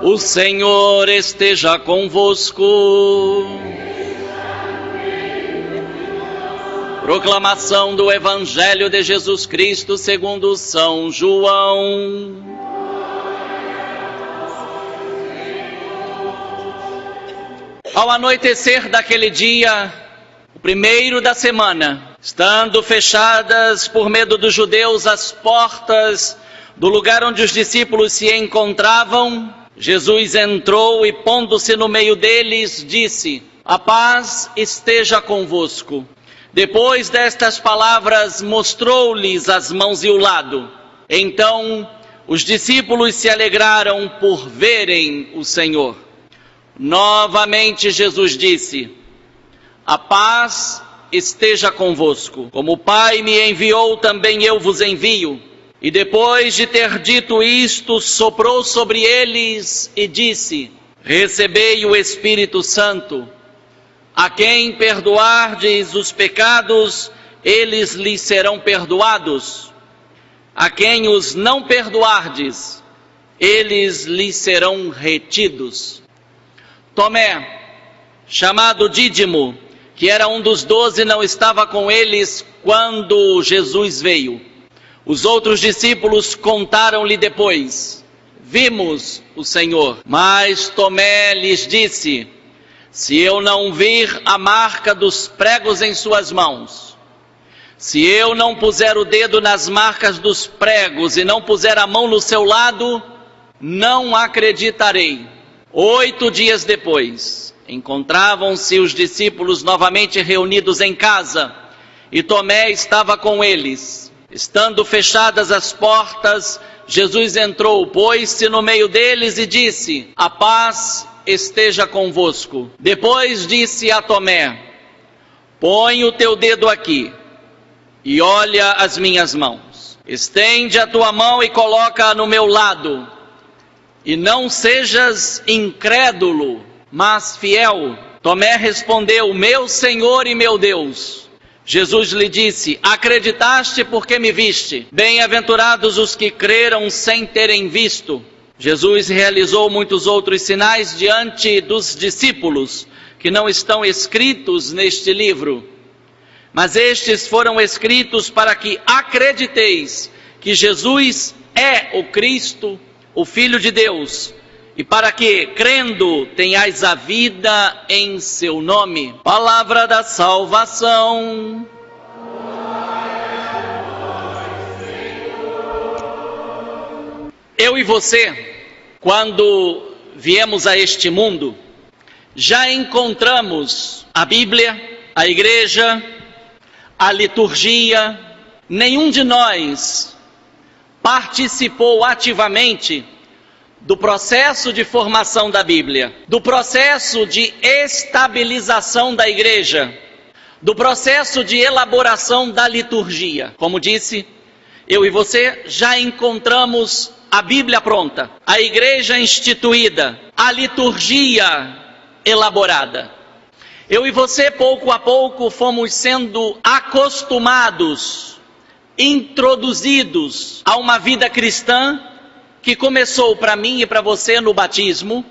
O Senhor esteja convosco. Proclamação do Evangelho de Jesus Cristo segundo São João. Ao anoitecer daquele dia, o primeiro da semana, estando fechadas por medo dos judeus as portas do lugar onde os discípulos se encontravam, Jesus entrou e, pondo-se no meio deles, disse: "A paz esteja convosco." Depois destas palavras, mostrou-lhes as mãos e o lado. Então, os discípulos se alegraram por verem o Senhor. Novamente Jesus disse: "A paz esteja convosco. Como o Pai me enviou, também eu vos envio." E depois de ter dito isto, soprou sobre eles e disse: "Recebei o Espírito Santo. A quem perdoardes os pecados, eles lhes serão perdoados. A quem os não perdoardes, eles lhes serão retidos." Tomé, chamado Dídimo, que era um dos 12, não estava com eles quando Jesus veio. Os outros discípulos contaram-lhe depois: "Vimos o Senhor." Mas Tomé lhes disse: "Se eu não vir a marca dos pregos em suas mãos, se eu não puser o dedo nas marcas dos pregos e não puser a mão no seu lado, não acreditarei." 8 dias depois, encontravam-se os discípulos novamente reunidos em casa, e Tomé estava com eles. Estando fechadas as portas, Jesus entrou, pôs-se no meio deles e disse: "A paz esteja convosco." Depois disse a Tomé: "Põe o teu dedo aqui e olha as minhas mãos. Estende a tua mão e coloca-a no meu lado. E não sejas incrédulo, mas fiel." Tomé respondeu: "Meu Senhor e meu Deus." Jesus lhe disse: "Acreditaste porque me viste? Bem-aventurados os que creram sem terem visto." Jesus realizou muitos outros sinais diante dos discípulos, que não estão escritos neste livro. Mas estes foram escritos para que acrediteis que Jesus é o Cristo, o Filho de Deus, e para que, crendo, tenhais a vida em seu nome. Palavra da salvação. Eu e você, quando viemos a este mundo, já encontramos a Bíblia, a igreja, a liturgia. Nenhum de nós participou ativamente do processo de formação da Bíblia, do processo de estabilização da igreja, do processo de elaboração da liturgia. Como disse, eu e você já encontramos a Bíblia pronta, a igreja instituída, a liturgia elaborada. Eu e você, pouco a pouco, fomos sendo acostumados, introduzidos a uma vida cristã que começou para mim e para você no batismo,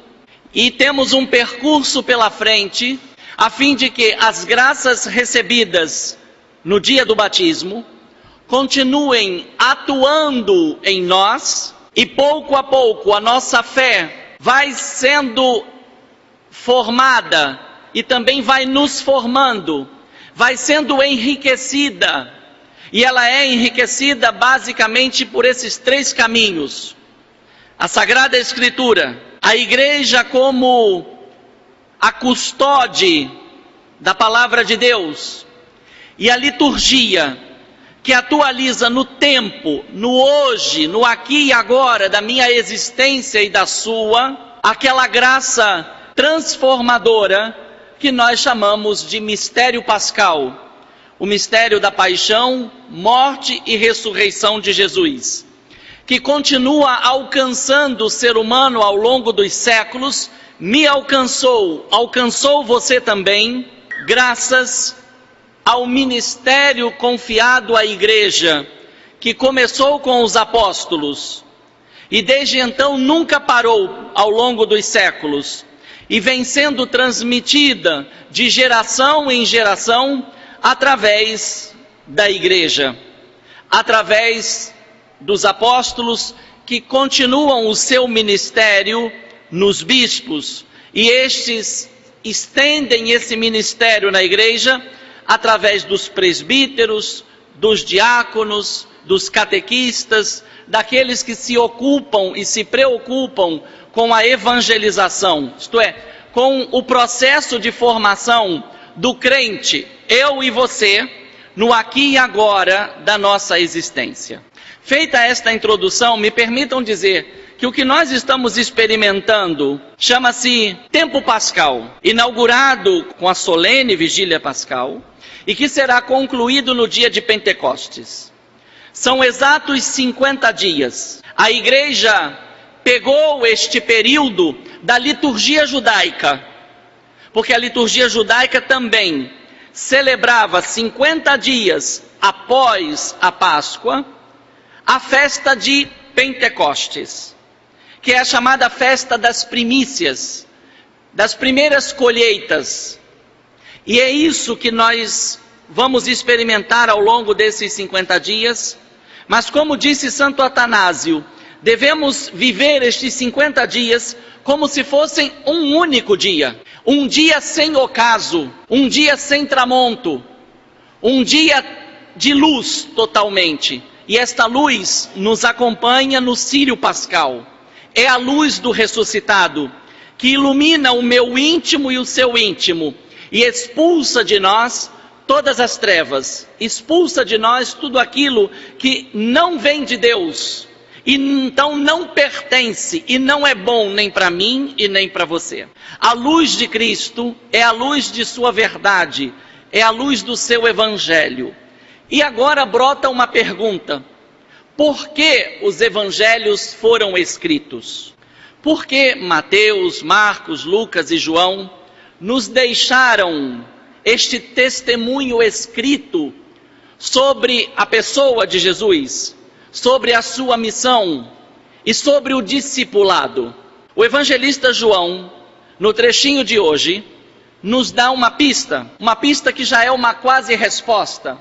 e temos um percurso pela frente, a fim de que as graças recebidas no dia do batismo continuem atuando em nós, e pouco a pouco a nossa fé vai sendo formada e também vai nos formando, vai sendo enriquecida, e ela é enriquecida basicamente por esses 3 caminhos: a Sagrada Escritura, a igreja como a custódia da palavra de Deus, e a liturgia, que atualiza no tempo, no hoje, no aqui e agora da minha existência e da sua, aquela graça transformadora que nós chamamos de mistério pascal, o mistério da paixão, morte e ressurreição de Jesus, que continua alcançando o ser humano ao longo dos séculos, me alcançou você também, graças ao ministério confiado à igreja, que começou com os apóstolos e desde então nunca parou ao longo dos séculos, e vem sendo transmitida de geração em geração através da igreja, através dos apóstolos que continuam o seu ministério nos bispos, e estes estendem esse ministério na igreja através dos presbíteros, dos diáconos, dos catequistas, daqueles que se ocupam e se preocupam com a evangelização, isto é, com o processo de formação do crente, eu e você, no aqui e agora da nossa existência. Feita esta introdução, me permitam dizer que o que nós estamos experimentando chama-se Tempo Pascal, inaugurado com a solene Vigília Pascal, e que será concluído no dia de Pentecostes. São exatos 50 dias. A igreja pegou este período da liturgia judaica, porque a liturgia judaica também celebrava 50 dias após a Páscoa, a festa de Pentecostes, que é a chamada festa das primícias, das primeiras colheitas. E é isso que nós vamos experimentar ao longo desses 50 dias, mas como disse Santo Atanásio, devemos viver estes 50 dias como se fossem um único dia, um dia sem ocaso, um dia sem tramonto, um dia de luz totalmente. E esta luz nos acompanha no Círio Pascal. É a luz do ressuscitado, que ilumina o meu íntimo e o seu íntimo, e expulsa de nós todas as trevas, expulsa de nós tudo aquilo que não vem de Deus, e então não pertence, e não é bom nem para mim e nem para você. A luz de Cristo é a luz de sua verdade, é a luz do seu evangelho. E agora brota uma pergunta: por que os evangelhos foram escritos? Por que Mateus, Marcos, Lucas e João nos deixaram este testemunho escrito sobre a pessoa de Jesus, sobre a sua missão e sobre o discipulado? O evangelista João, no trechinho de hoje, nos dá uma pista que já é uma quase resposta.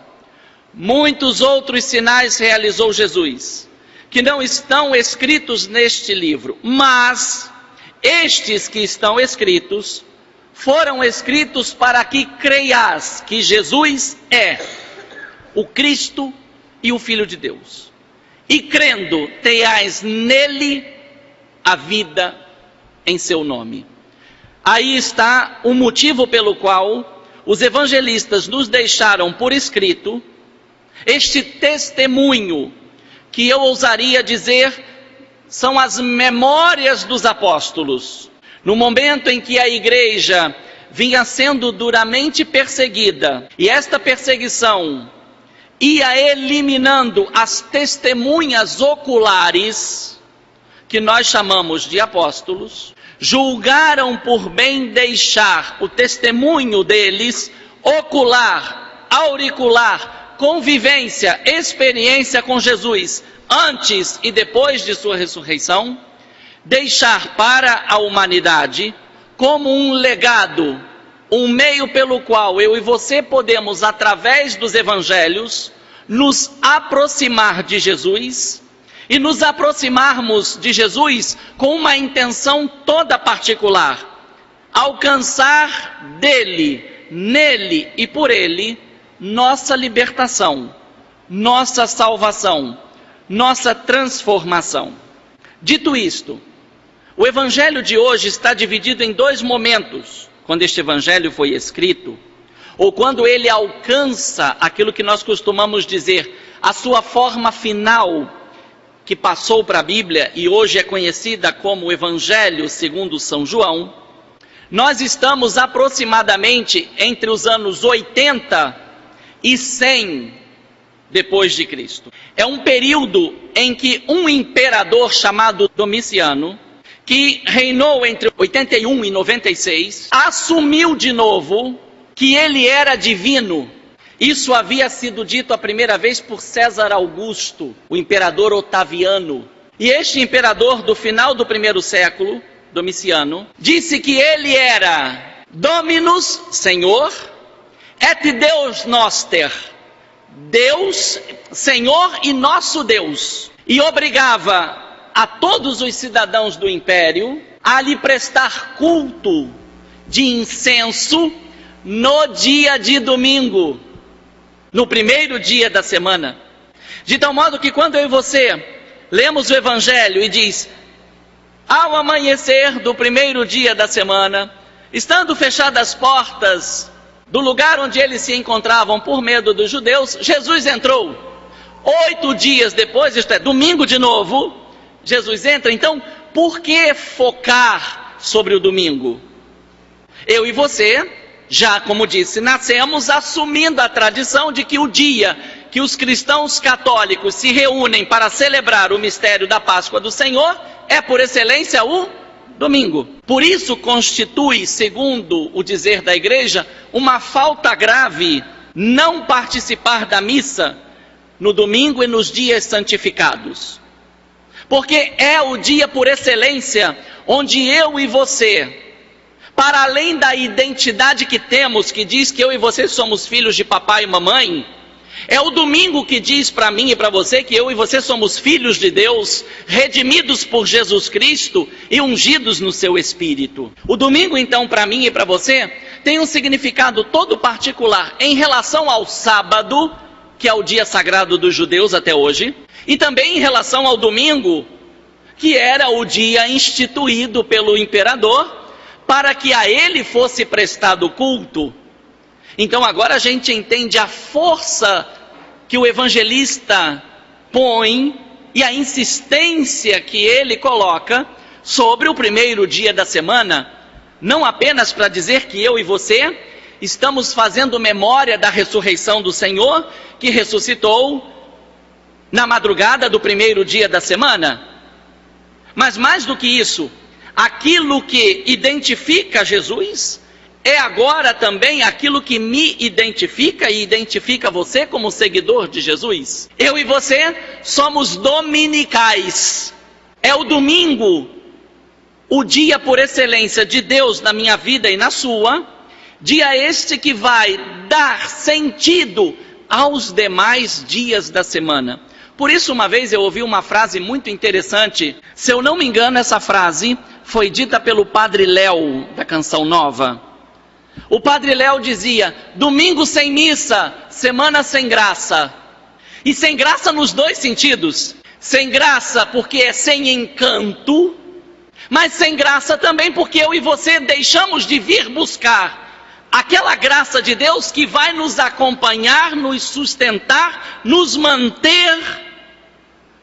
Muitos outros sinais realizou Jesus, que não estão escritos neste livro, mas estes que estão escritos, foram escritos para que creias que Jesus é o Cristo e o Filho de Deus. E crendo, tenhais nele a vida em seu nome. Aí está o motivo pelo qual os evangelistas nos deixaram por escrito este testemunho, que eu ousaria dizer, são as memórias dos apóstolos. No momento em que a igreja vinha sendo duramente perseguida, e esta perseguição ia eliminando as testemunhas oculares, que nós chamamos de apóstolos, julgaram por bem deixar o testemunho deles ocular, auricular, convivência, experiência com Jesus, antes e depois de sua ressurreição, deixar para a humanidade como um legado, um meio pelo qual eu e você podemos, através dos evangelhos, nos aproximar de Jesus, e nos aproximarmos de Jesus com uma intenção toda particular: alcançar dele, nele e por ele, nossa libertação, nossa salvação, nossa transformação. Dito isto, o evangelho de hoje está dividido em dois momentos, quando este evangelho foi escrito, ou quando ele alcança aquilo que nós costumamos dizer, a sua forma final, que passou para a Bíblia e hoje é conhecida como o Evangelho segundo São João. Nós estamos aproximadamente entre os anos 80 e 100 depois de Cristo. É um período em que um imperador chamado Domiciano, que reinou entre 81 e 96, assumiu de novo que ele era divino. Isso havia sido dito a primeira vez por César Augusto, o imperador Otaviano. E este imperador do final do primeiro século, Domiciano, disse que ele era Dominus, Senhor, et Deus noster, Deus, Senhor e nosso Deus. E obrigava a todos os cidadãos do império a lhe prestar culto de incenso no dia de domingo, no primeiro dia da semana. De tal modo que quando eu e você lemos o Evangelho e diz: ao amanhecer do primeiro dia da semana, estando fechadas as portas do lugar onde eles se encontravam por medo dos judeus, Jesus entrou. 8 dias depois, isto é, domingo de novo, Jesus entra. Então, por que focar sobre o domingo? Eu e você, já como disse, nascemos assumindo a tradição de que o dia que os cristãos católicos se reúnem para celebrar o mistério da Páscoa do Senhor é por excelência o domingo. Por isso constitui, segundo o dizer da igreja, uma falta grave não participar da missa no domingo e nos dias santificados. Porque é o dia por excelência onde eu e você, para além da identidade que temos, que diz que eu e você somos filhos de papai e mamãe, é o domingo que diz para mim e para você que eu e você somos filhos de Deus, redimidos por Jesus Cristo e ungidos no seu Espírito. O domingo, então, para mim e para você, tem um significado todo particular em relação ao sábado, que é o dia sagrado dos judeus até hoje, e também em relação ao domingo, que era o dia instituído pelo imperador, para que a ele fosse prestado culto. Então agora a gente entende a força que o evangelista põe e a insistência que ele coloca sobre o primeiro dia da semana, não apenas para dizer que eu e você estamos fazendo memória da ressurreição do Senhor, que ressuscitou na madrugada do primeiro dia da semana, mas mais do que isso, aquilo que identifica Jesus é agora também aquilo que me identifica e identifica você como seguidor de Jesus. Eu e você somos dominicais. É o domingo, o dia por excelência de Deus na minha vida e na sua, dia este que vai dar sentido aos demais dias da semana. Por isso, uma vez eu ouvi uma frase muito interessante. Se eu não me engano, essa frase foi dita pelo Padre Léo, da Canção Nova. O Padre Léo dizia: domingo sem missa, semana sem graça. E sem graça nos dois sentidos. Sem graça porque é sem encanto, mas sem graça também porque eu e você deixamos de vir buscar aquela graça de Deus que vai nos acompanhar, nos sustentar, nos manter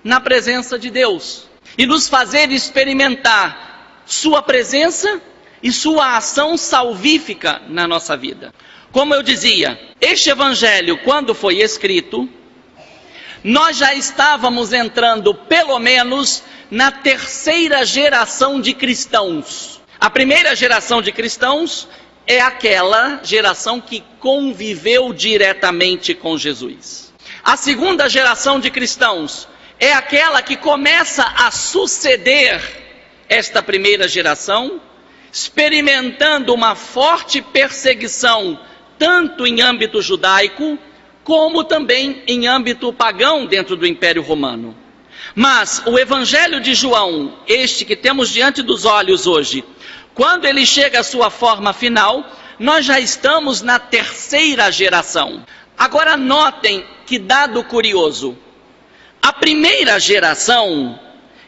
na presença de Deus e nos fazer experimentar sua presença e sua ação salvífica na nossa vida. Como eu dizia, este evangelho, quando foi escrito, nós já estávamos entrando pelo menos na terceira geração de cristãos. A primeira geração de cristãos é aquela geração que conviveu diretamente com Jesus. A segunda geração de cristãos é aquela que começa a suceder esta primeira geração, experimentando uma forte perseguição, tanto em âmbito judaico, como também em âmbito pagão dentro do Império Romano. Mas o Evangelho de João, este que temos diante dos olhos hoje, quando ele chega à sua forma final, nós já estamos na terceira geração. Agora notem que dado curioso, a primeira geração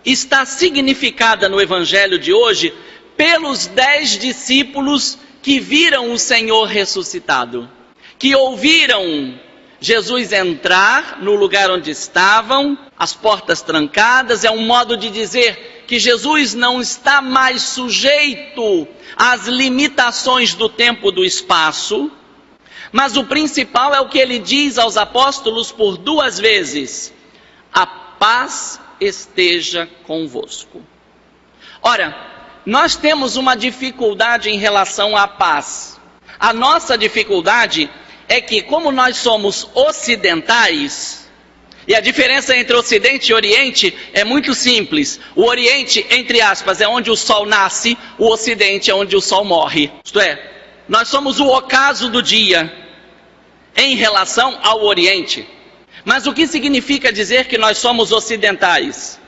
está significada no Evangelho de hoje pelos 10 discípulos que viram o Senhor ressuscitado, que ouviram Jesus entrar no lugar onde estavam, as portas trancadas. É um modo de dizer que Jesus não está mais sujeito às limitações do tempo e do espaço, mas o principal é o que ele diz aos apóstolos por 2 vezes: a paz esteja convosco. Ora, nós temos uma dificuldade em relação à paz. A nossa dificuldade é que, como nós somos ocidentais, E a diferença entre Ocidente e Oriente é muito simples. O Oriente, entre aspas, é onde o sol nasce, o Ocidente é onde o sol morre. Isto é, nós somos o ocaso do dia em relação ao Oriente. Mas o que significa dizer que nós somos ocidentais?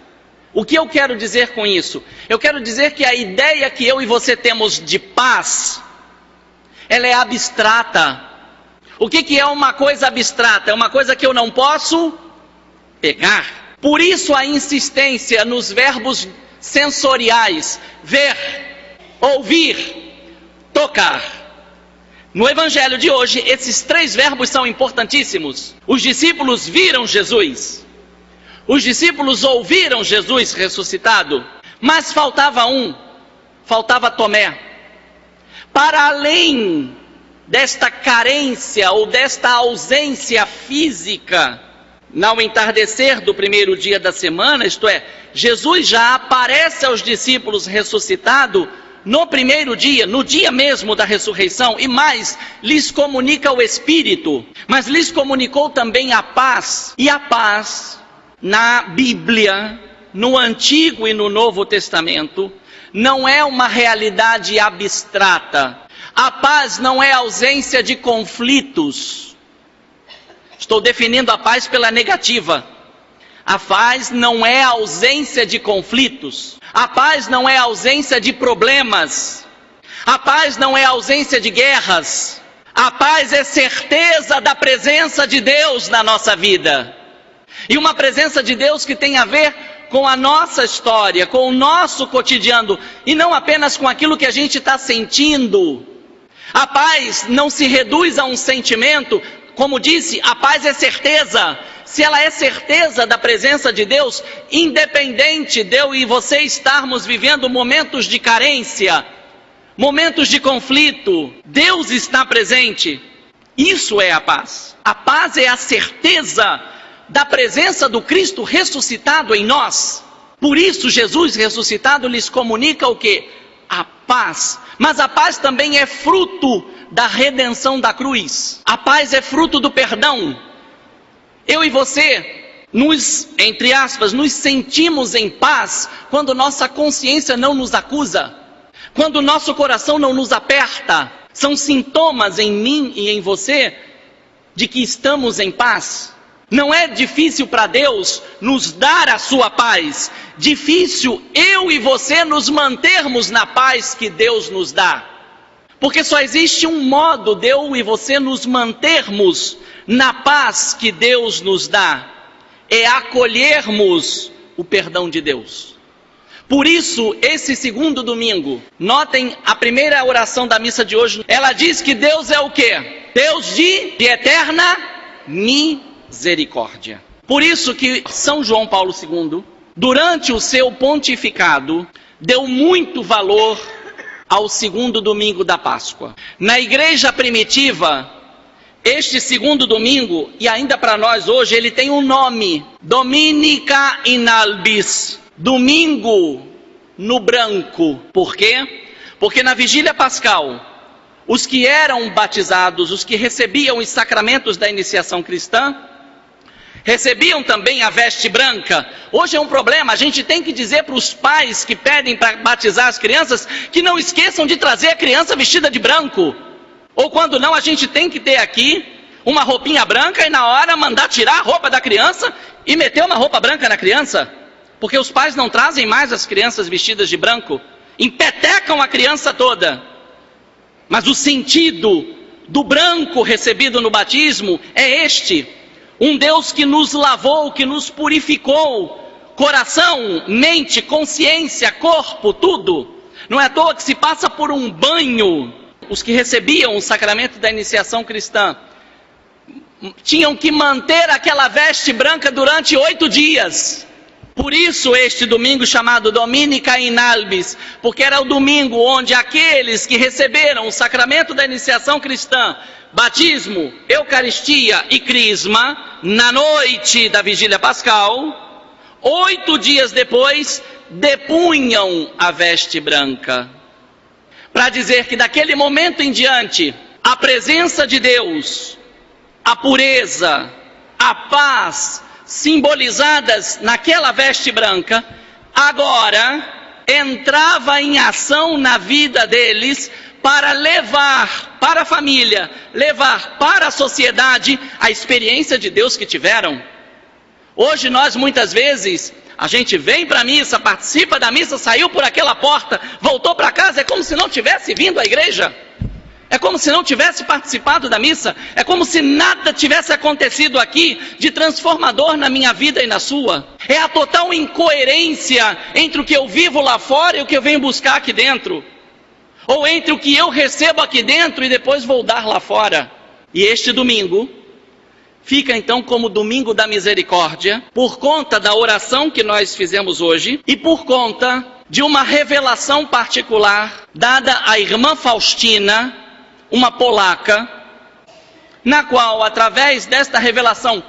O que eu quero dizer com isso? Eu quero dizer que a ideia que eu e você temos de paz, ela é abstrata. O que é uma coisa abstrata? É uma coisa que eu não posso pegar. Por isso a insistência nos verbos sensoriais: ver, ouvir, tocar. No evangelho de hoje, esses 3 verbos são importantíssimos. Os discípulos viram Jesus. Os discípulos ouviram Jesus ressuscitado. Mas faltava faltava Tomé. Para além desta carência ou desta ausência física, no entardecer do primeiro dia da semana, isto é, Jesus já aparece aos discípulos ressuscitado no primeiro dia, no dia mesmo da ressurreição, e mais, lhes comunica o Espírito, mas lhes comunicou também a paz. E a paz, na Bíblia, no Antigo e no Novo Testamento, não é uma realidade abstrata. A paz não é ausência de conflitos. Estou definindo a paz pela negativa. A paz não é ausência de conflitos. A paz não é ausência de problemas. A paz não é ausência de guerras. A paz é certeza da presença de Deus na nossa vida. E uma presença de Deus que tem a ver com a nossa história, com o nosso cotidiano, e não apenas com aquilo que a gente está sentindo. A paz não se reduz a um sentimento. Como disse, a paz é certeza. Se ela é certeza da presença de Deus, independente de eu e você estarmos vivendo momentos de carência, momentos de conflito, Deus está presente. Isso é a paz. A paz é a certeza da presença do Cristo ressuscitado em nós. Por isso Jesus ressuscitado lhes comunica o quê? A paz. Mas a paz também é fruto da redenção da cruz. A paz é fruto do perdão. Eu e você, entre aspas, nos sentimos em paz quando nossa consciência não nos acusa, quando nosso coração não nos aperta. São sintomas em mim e em você de que estamos em paz. Não é difícil para Deus nos dar a sua paz. Difícil eu e você nos mantermos na paz que Deus nos dá. Porque só existe um modo de eu e você nos mantermos na paz que Deus nos dá. É acolhermos o perdão de Deus. Por isso, esse segundo domingo, notem a primeira oração da missa de hoje. Ela diz que Deus é o quê? Deus de eterna misericórdia. Por isso que São João Paulo II, durante o seu pontificado, deu muito valor ao segundo domingo da Páscoa. Na igreja primitiva, este segundo domingo, e ainda para nós hoje, ele tem um nome: Dominica in albis, domingo no branco. Por quê? Porque na vigília pascal, os que eram batizados, os que recebiam os sacramentos da iniciação cristã, recebiam também a veste branca. Hoje é um problema, a gente tem que dizer para os pais que pedem para batizar as crianças que não esqueçam de trazer a criança vestida de branco. Ou quando não, a gente tem que ter aqui uma roupinha branca e na hora mandar tirar a roupa da criança e meter uma roupa branca na criança. Porque os pais não trazem mais as crianças vestidas de branco, empetecam a criança toda. Mas o sentido do branco recebido no batismo é este: um Deus que nos lavou, que nos purificou, coração, mente, consciência, corpo, tudo. Não é à toa que se passa por um banho. Os que recebiam o sacramento da iniciação cristã tinham que manter aquela veste branca durante 8 dias. Por isso este domingo chamado Dominica in albis, porque era o domingo onde aqueles que receberam o sacramento da iniciação cristã, batismo, eucaristia e crisma, na noite da vigília pascal, 8 dias depois, depunham a veste branca. Para dizer que daquele momento em diante, a presença de Deus, a pureza, a paz, simbolizadas naquela veste branca, agora entrava em ação na vida deles para levar para a família, levar para a sociedade a experiência de Deus que tiveram. Hoje nós muitas vezes, a gente vem para a missa, participa da missa, saiu por aquela porta, voltou para casa, é como se não tivesse vindo à igreja. É como se não tivesse participado da missa, é como se nada tivesse acontecido aqui de transformador na minha vida e na sua. É a total incoerência entre o que eu vivo lá fora e o que eu venho buscar aqui dentro. Ou entre o que eu recebo aqui dentro e depois vou dar lá fora. E este domingo fica então como domingo da misericórdia, por conta da oração que nós fizemos hoje e por conta de uma revelação particular dada à irmã Faustina, uma polaca, na qual, através desta revelação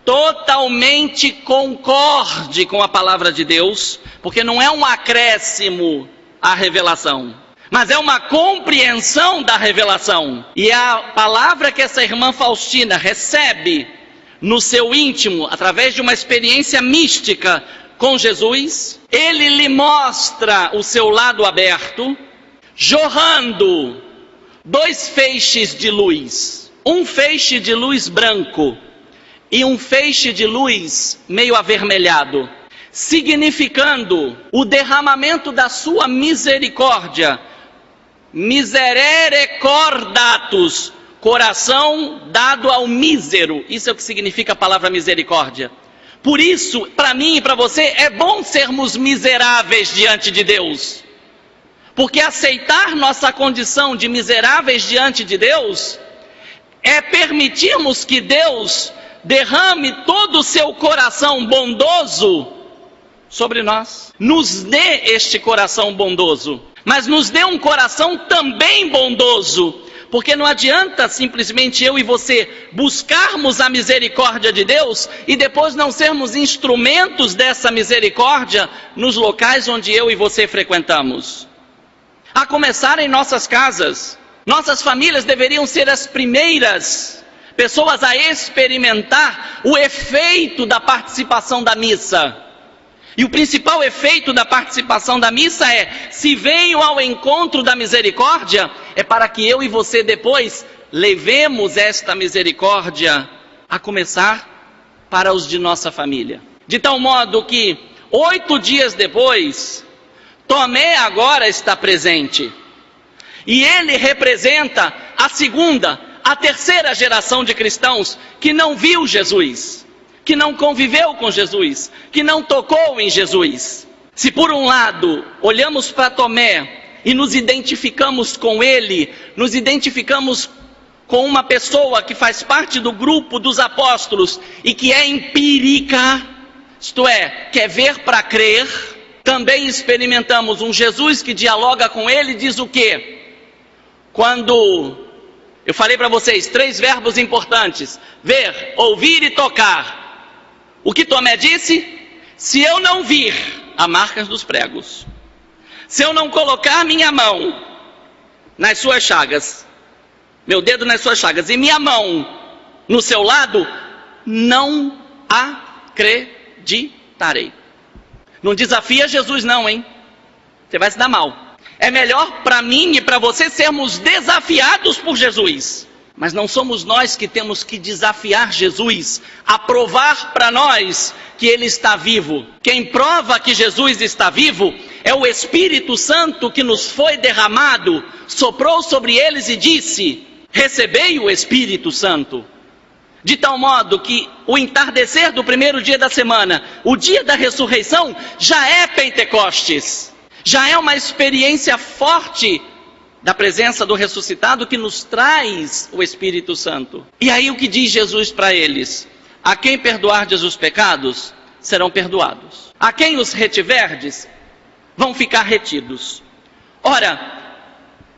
totalmente concorde com a palavra de Deus, porque não é um acréscimo à revelação, mas é uma compreensão da revelação. E a palavra que essa irmã Faustina recebe no seu íntimo, através de uma experiência mística com Jesus, ele lhe mostra o seu lado aberto, jorrando 2 feixes de luz, um feixe de luz branco e um feixe de luz meio avermelhado, significando o derramamento da sua misericórdia. Miserere cordatus, coração dado ao mísero, isso é o que significa a palavra misericórdia. Por isso, para mim e para você, é bom sermos miseráveis diante de Deus. Porque aceitar nossa condição de miseráveis diante de Deus é permitirmos que Deus derrame todo o seu coração bondoso sobre nós. Nos dê este coração bondoso, mas nos dê um coração também bondoso, porque não adianta simplesmente eu e você buscarmos a misericórdia de Deus e depois não sermos instrumentos dessa misericórdia nos locais onde eu e você frequentamos. A começar em nossas casas. Nossas famílias deveriam ser as primeiras pessoas a experimentar o efeito da participação da missa. E o principal efeito da participação da missa é: se venho ao encontro da misericórdia, é para que eu e você depois levemos esta misericórdia, a começar para os de nossa família. De tal modo que 8 dias depois, Tomé agora está presente. E ele representa a segunda, a terceira geração de cristãos que não viu Jesus, que não conviveu com Jesus, que não tocou em Jesus. Se por um lado olhamos para Tomé e nos identificamos com ele, nos identificamos com uma pessoa que faz parte do grupo dos apóstolos e que é empírica, isto é, quer ver para crer, também experimentamos um Jesus que dialoga com ele e diz o quê? Quando eu falei para vocês 3 verbos importantes: ver, ouvir e tocar. O que Tomé disse? Se eu não vir as marcas dos pregos, se eu não colocar minha mão nas suas chagas, meu dedo nas suas chagas e minha mão no seu lado, não acreditarei. Não desafia Jesus não, hein? Você vai se dar mal. É melhor para mim e para você sermos desafiados por Jesus. Mas não somos nós que temos que desafiar Jesus a provar para nós que Ele está vivo. Quem prova que Jesus está vivo é o Espírito Santo que nos foi derramado, soprou sobre eles e disse: recebei o Espírito Santo. De tal modo que o entardecer do primeiro dia da semana, o dia da ressurreição, já é Pentecostes. Já é uma experiência forte da presença do ressuscitado que nos traz o Espírito Santo. E aí o que diz Jesus para eles? A quem perdoardes os pecados, serão perdoados. A quem os retiverdes, vão ficar retidos. Ora,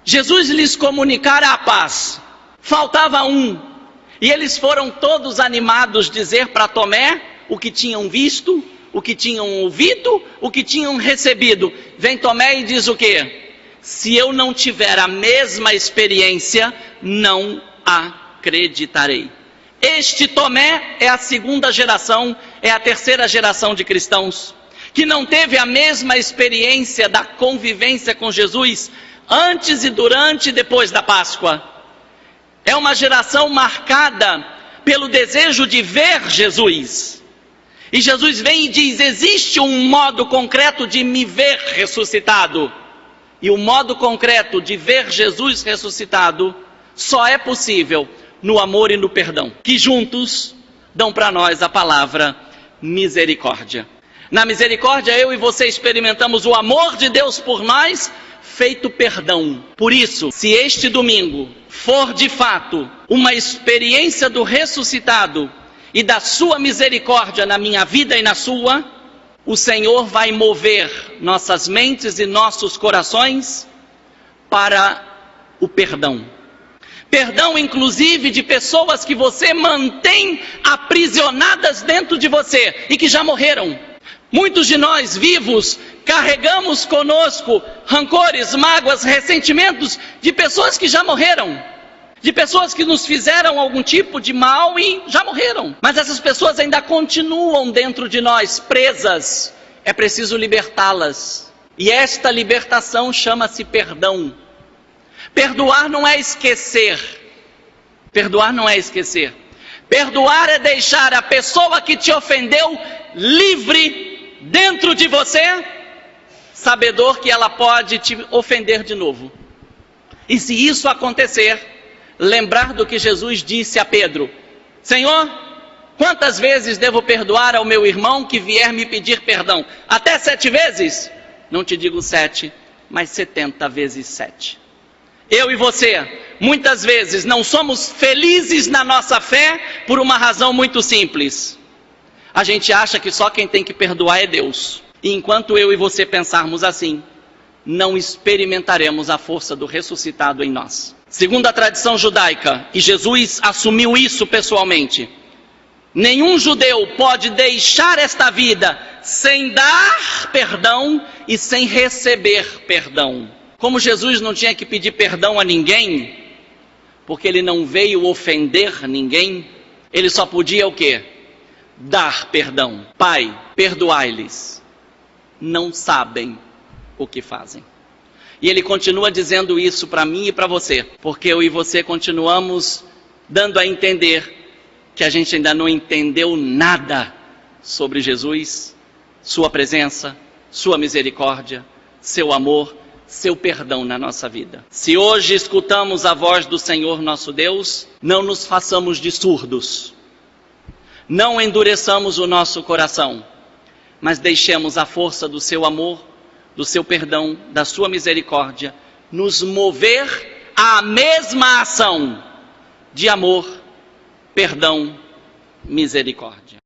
Jesus lhes comunicara a paz. Faltava um. E eles foram todos animados dizer para Tomé o que tinham visto, o que tinham ouvido, o que tinham recebido. Vem Tomé e diz o quê? Se eu não tiver a mesma experiência, não acreditarei. Este Tomé é a segunda geração é a terceira geração de cristãos que não teve a mesma experiência da convivência com Jesus antes e durante e depois da Páscoa. É uma geração marcada pelo desejo de ver Jesus. E Jesus vem e diz: existe um modo concreto de me ver ressuscitado. E o modo concreto de ver Jesus ressuscitado só é possível no amor e no perdão, que juntos dão para nós a palavra misericórdia. Na misericórdia, eu e você experimentamos o amor de Deus por nós, feito perdão. Por isso, se este domingo for de fato uma experiência do ressuscitado e da sua misericórdia na minha vida e na sua, o Senhor vai mover nossas mentes e nossos corações para o perdão. Perdão, inclusive, de pessoas que você mantém aprisionadas dentro de você e que já morreram. Muitos de nós vivos carregamos conosco rancores, mágoas, ressentimentos de pessoas que já morreram, de pessoas que nos fizeram algum tipo de mal e já morreram. Mas essas pessoas ainda continuam dentro de nós, presas. É preciso libertá-las. E esta libertação chama-se perdão. Perdoar não é esquecer. Perdoar não é esquecer. Perdoar é deixar a pessoa que te ofendeu livre dentro de você, sabedor que ela pode te ofender de novo. E se isso acontecer, lembrar do que Jesus disse a Pedro: Senhor, quantas vezes devo perdoar ao meu irmão que vier me pedir perdão? Até 7 vezes? Não te digo 7, mas 70 vezes 7. Eu e você, muitas vezes, não somos felizes na nossa fé por uma razão muito simples. A gente acha que só quem tem que perdoar é Deus. E enquanto eu e você pensarmos assim, não experimentaremos a força do ressuscitado em nós. Segundo a tradição judaica, e Jesus assumiu isso pessoalmente, nenhum judeu pode deixar esta vida sem dar perdão e sem receber perdão. Como Jesus não tinha que pedir perdão a ninguém, porque ele não veio ofender ninguém, ele só podia o quê? Dar perdão. Pai, perdoai-lhes, não sabem o que fazem. E ele continua dizendo isso para mim e para você, porque eu e você continuamos dando a entender que a gente ainda não entendeu nada sobre Jesus, sua presença, sua misericórdia, seu amor, seu perdão na nossa vida. Se hoje escutamos a voz do Senhor nosso Deus, não nos façamos de surdos. Não endureçamos o nosso coração, mas deixemos a força do seu amor, do seu perdão, da sua misericórdia, nos mover à mesma ação de amor, perdão, misericórdia.